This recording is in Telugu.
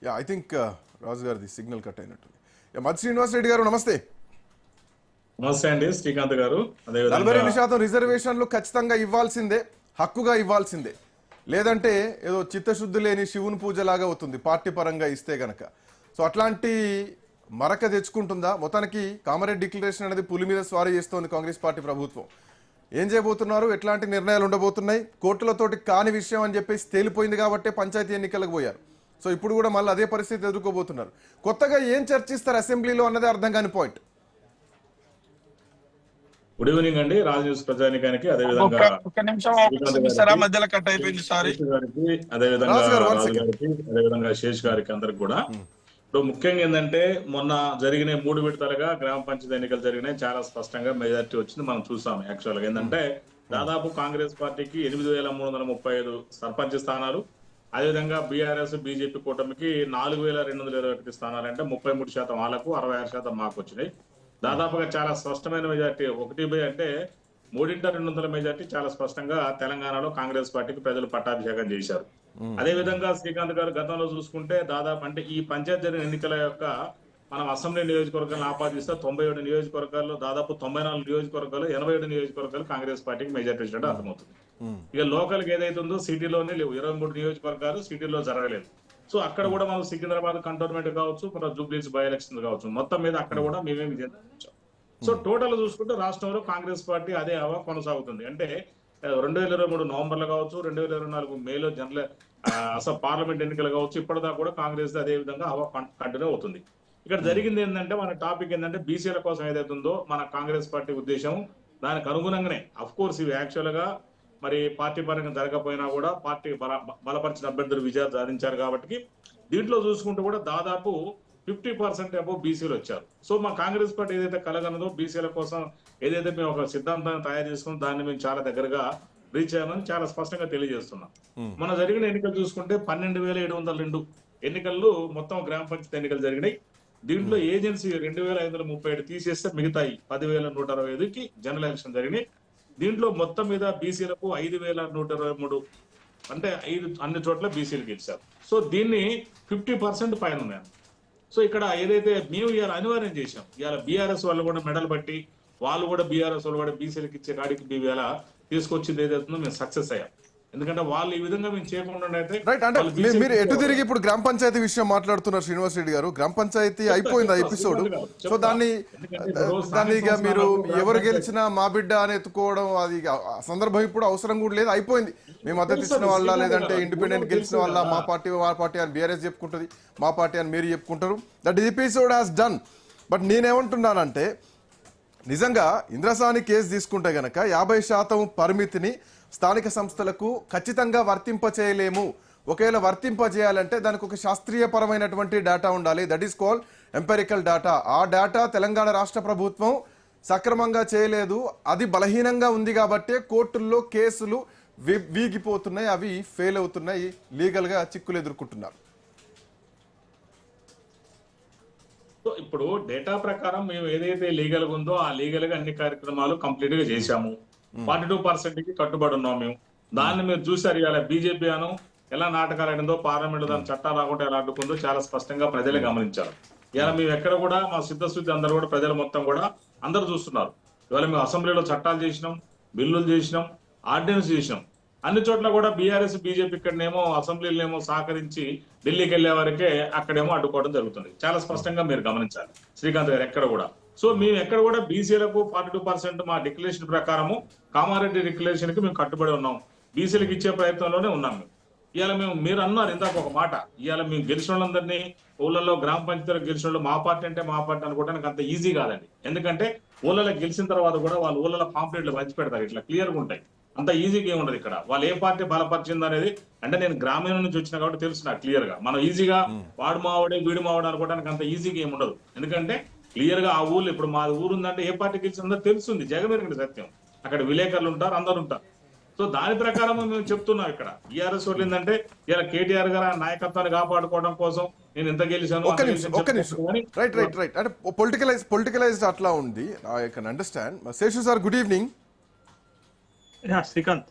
యా ఐ థింక్ రాజు గారిది సిగ్నల్ కట్ అయినట్టుంది. మధు శ్రీనివాస్ రెడ్డి గారు నమస్తే. నమస్తే అండి శ్రీకాంత్ గారు. 42% రిజర్వేషన్లు ఖచ్చితంగా ఇవ్వాల్సిందే, హక్కుగా ఇవ్వాల్సిందే. లేదంటే ఏదో చిత్తశుద్ధి లేని శివుని పూజలాగా అవుతుంది పార్టీ పరంగా ఇస్తే గనక. సో అట్లాంటి మరక తెచ్చుకుంటుందా? మొత్తానికి కామారెడ్డి డిక్లరేషన్ అనేది పులి మీద స్వారీ చేస్తోంది కాంగ్రెస్ పార్టీ ప్రభుత్వం. ఏం చేయబోతున్నారు, ఎట్లాంటి నిర్ణయాలు ఉండబోతున్నాయి? కోర్టులతోటి కాని విషయం అని చెప్పేసి తేలిపోయింది కాబట్టి పంచాయతీ ఎన్నికలకు పోయారు. సో ఇప్పుడు కూడా మళ్ళీ అదే పరిస్థితి ఎదుర్కోబోతున్నారు. కొత్తగా ఏం చర్చిస్తారు అసెంబ్లీలో అన్నది అర్థం కాని పాయింట్. గుడ్ ఈవినింగ్ అండి రాజ్ న్యూస్ ప్రజానికానికి, అదేవిధంగా మధ్యలో కట్ అయిపోయింది సారీ, అదేవిధంగా శేష్ గారికి అందరికి కూడా. ఇప్పుడు ముఖ్యంగా ఏంటంటే మొన్న జరిగిన 3 విడతలుగా గ్రామ పంచాయతీ ఎన్నికలు జరిగినాయి. చాలా స్పష్టంగా మెజారిటీ వచ్చింది, మనం చూసాం. యాక్చువల్ గా ఏంటంటే దాదాపు కాంగ్రెస్ పార్టీకి 8,335 సర్పంచ్ స్థానాలు, అదేవిధంగా బీఆర్ఎస్ బీజేపీ కూటమికి 4,221 స్థానాలు, అంటే 33% వాళ్ళకు, 66% మాకు వచ్చినాయి. దాదాపుగా చాలా స్పష్టమైన మెజార్టీ, 1 అంటే 3/200 మెజార్టీ చాలా స్పష్టంగా తెలంగాణలో కాంగ్రెస్ పార్టీకి ప్రజలు పట్టాభిషేకం చేశారు. అదే విధంగా శ్రీకాంత్ గారు గతంలో చూసుకుంటే దాదాపు అంటే ఈ పంచాయతీ జరిగిన ఎన్నికల యొక్క మనం అసెంబ్లీ నియోజకవర్గాలను ఆపాదిస్తే 97 నియోజకవర్గాల్లో దాదాపు 94 నియోజకవర్గాలు, 87 నియోజకవర్గాలు కాంగ్రెస్ పార్టీకి మెజార్టీ వచ్చినట్టు అర్థమవుతుంది. ఇక లోకల్కి ఏదైతుందో సిటీలోనే లేవు, 23 నియోజకవర్గాలు సిటీలో జరగలేదు. సో అక్కడ కూడా మనం సికింద్రాబాద్ కంటోన్మెంట్ కావచ్చు, జూబ్లీస్ బై ఎలక్షన్ కావచ్చు, మొత్తం మీద అక్కడ కూడా మేమే విజయం సాధించాం. సో టోటల్ చూసుకుంటే రాష్ట్రంలో కాంగ్రెస్ పార్టీ అదే హవా కొనసాగుతుంది. అంటే 2023 నవంబర్లో కావచ్చు, 2024 మేలో జనరల్ అసలు పార్లమెంట్ ఎన్నికలు కావచ్చు, ఇప్పటిదాకా కూడా కాంగ్రెస్ అదే విధంగా హవా కంటిన్యూ అవుతుంది. ఇక్కడ జరిగింది ఏంటంటే మన టాపిక్ ఏంటంటే బీసీల కోసం ఏదైతే ఉందో మన కాంగ్రెస్ పార్టీ ఉద్దేశం, దానికి అనుగుణంగానే అఫ్ కోర్స్ ఇవి యాక్చువల్ గా మరి పార్టీ పరంగా జరగకపోయినా కూడా పార్టీ బలపరిచిన అభ్యర్థులు విజయాలు సాధించారు. కాబట్టి దీంట్లో చూసుకుంటూ కూడా దాదాపు 50% అబౌవ్ బీసీలు వచ్చారు. సో మా కాంగ్రెస్ పార్టీ ఏదైతే కలగనదో బీసీల కోసం ఏదైతే మేము ఒక సిద్ధాంతాన్ని తయారు చేసుకుని దాన్ని మేము చాలా దగ్గరగా రీచ్ అయ్యామని చాలా స్పష్టంగా తెలియజేస్తున్నాం. మన జరిగిన ఎన్నికలు చూసుకుంటే 12,702 ఎన్నికల్లో మొత్తం గ్రామ పంచాయతీ ఎన్నికలు జరిగినాయి. దీంట్లో ఏజెన్సీ 2,537 తీసేస్తే మిగతాయి 10,125కి జనరల్ ఎలక్షన్ జరిగినాయి. దీంట్లో మొత్తం మీద బీసీలకు 5,123, అంటే 5 అన్ని చోట్ల బీసీలు గెలిచారు. సో దీన్ని 50% పైన ఉన్నాయి. సో ఇక్కడ ఏదైతే మేము ఇవాళ అనివార్యం చేశాం, ఇవాళ బీఆర్ఎస్ వాళ్ళు కూడా మెడల్ బట్టి వాళ్ళు కూడా బీఆర్ఎస్ వాళ్ళు కూడా బీసీలకు ఇచ్చే కాడికి మేము ఇలా తీసుకొచ్చింది ఏదైతుందో మేము సక్సెస్ అయ్యాం. ఎందుకంటే వాళ్ళు ఈ విధంగా మేము చేయకుండా అయితే రైట్. అంటే మీరు ఎటు తిరిగి ఇప్పుడు గ్రామ పంచాయతీ విషయం మాట్లాడుతున్నారు శ్రీనివాస్ రెడ్డి గారు. గ్రామ పంచాయతీ అయిపోయింది ఆ ఎపిసోడ్. సో దాన్ని ఇక మీరు ఎవరు గెలిచినా మా బిడ్డ అని ఎత్తుకోవడం అది సందర్భం ఇప్పుడు అవసరం కూడా లేదు, అయిపోయింది. మేము మద్దతు ఇచ్చిన వాళ్ళ లేదంటే ఇండిపెండెంట్ గెలిచిన వాళ్ళ మా పార్టీ అని బీఆర్ఎస్ చెప్పుకుంటుంది, మా పార్టీ అని మీరు చెప్పుకుంటారు. That episode has done. But నేనేమంటున్నానంటే నిజంగా ఇంద్రసాని కేసు తీసుకుంటే గనక 50% పరిమితిని స్థానిక సంస్థలకు ఖచ్చితంగా వర్తింపచేయలేము. ఒకవేళ వర్తింపజేయాలంటే దానికి ఒక శాస్త్రీయపరమైనటువంటి డేటా ఉండాలి. That is called empirical data. ఆ డేటా తెలంగాణ రాష్ట్ర ప్రభుత్వం సక్రమంగా చేయలేదు. అది బలహీనంగా ఉంది కాబట్టి కోర్టుల్లో కేసులు వీగిపోతున్నాయి, అవి ఫెయిల్ అవుతున్నాయి, లీగల్గా చిక్కులు ఎదుర్కొంటున్నారు. సో ఇప్పుడు డేటా ప్రకారం మేము ఏదైతే లీగల్ గా ఉందో ఆ లీగల్ గా అన్ని కార్యక్రమాలు కంప్లీట్ గా చేశాము. 42% కి కట్టుబడి ఉన్నాం మేము. దాన్ని మీరు చూసారు, ఇవాళ బీజేపీ అను ఎలా నాటకాలు ఆడిందో, పార్లమెంట్ దాని చట్టాలు రాకుండా ఎలా అడ్డుకుందో చాలా స్పష్టంగా ప్రజలే గమనించారు. ఇవాళ మేము ఎక్కడ కూడా మా సిద్ధశుద్ధి అందరూ కూడా ప్రజలు మొత్తం కూడా అందరూ చూస్తున్నారు. ఇవాళ మేము అసెంబ్లీలో చట్టాలు చేసినాం, బిల్లులు చేసినాం, ఆర్డినెన్స్ చేసినాం. అన్ని చోట్ల కూడా బీఆర్ఎస్ బీజేపీ ఇక్కడనేమో అసెంబ్లీలోనేమో సహకరించి ఢిల్లీకి వెళ్లే వరకే అక్కడేమో అడ్డుకోవడం జరుగుతుంది. చాలా స్పష్టంగా మీరు గమనించాలి శ్రీకాంత్ గారు. ఎక్కడ కూడా సో మేము ఎక్కడ కూడా బీసీలకు 42% మా డిక్లరేషన్ ప్రకారము కామారెడ్డి డిక్లరేషన్ కి మేము కట్టుబడి ఉన్నాం. బీసీలకు ఇచ్చే ప్రయత్నంలోనే ఉన్నాం మేము. ఇవాళ మీరు అన్నారు ఇందాక ఒక మాట, ఇవాళ మేము గెలిచిన వాళ్ళందరినీ ఊళ్ళలో గ్రామ పంచాయతీలో గెలిచిన వాళ్ళు మా పార్టీ అంటే మా పార్టీ అనుకోవడానికి అంత ఈజీ కాదండి. ఎందుకంటే ఊళ్ళలో గెలిచిన తర్వాత కూడా వాళ్ళు ఊళ్ళలో పాంప్లెట్లు పంచి పెడతారు, ఇట్లా క్లియర్గా ఉంటాయి. అంత ఈజీగా ఏముండదు ఇక్కడ. వాళ్ళు ఏ పార్టీ బలపరిచింది అనేది, అంటే నేను గ్రామీణం నుంచి వచ్చినా కాబట్టి తెలుసు నాకు క్లియర్ గా. మనం ఈజీగా వాడు మావాడే వీడు మావాడు అనుకోవడానికి అంత ఈజీగా ఏముండదు. ఎందుకంటే క్లియర్ గా ఆ ఊర్లో ఇప్పుడు మా ఊరు ఉందంటే ఏ పార్టీ గెలిచిందో తెలుస్తుంది, జగమెరిగిన సత్యం. అక్కడ విలేకరులు ఉంటారు, అందరు ఉంటారు. సో దాని ప్రకారం మేము చెప్తున్నాం. ఇక్కడ బీఆర్ఎస్ వాళ్ళు ఏంటంటే ఇలా కేటీఆర్ గారు నాయకత్వాన్ని కాపాడుకోవడం కోసం నేను ఎంత గెలిచాను. రైట్. అంటే పొలిటికలైజ్డ్ అట్లా ఉంది. I can understand. Seshu sir, good evening. Srikanth.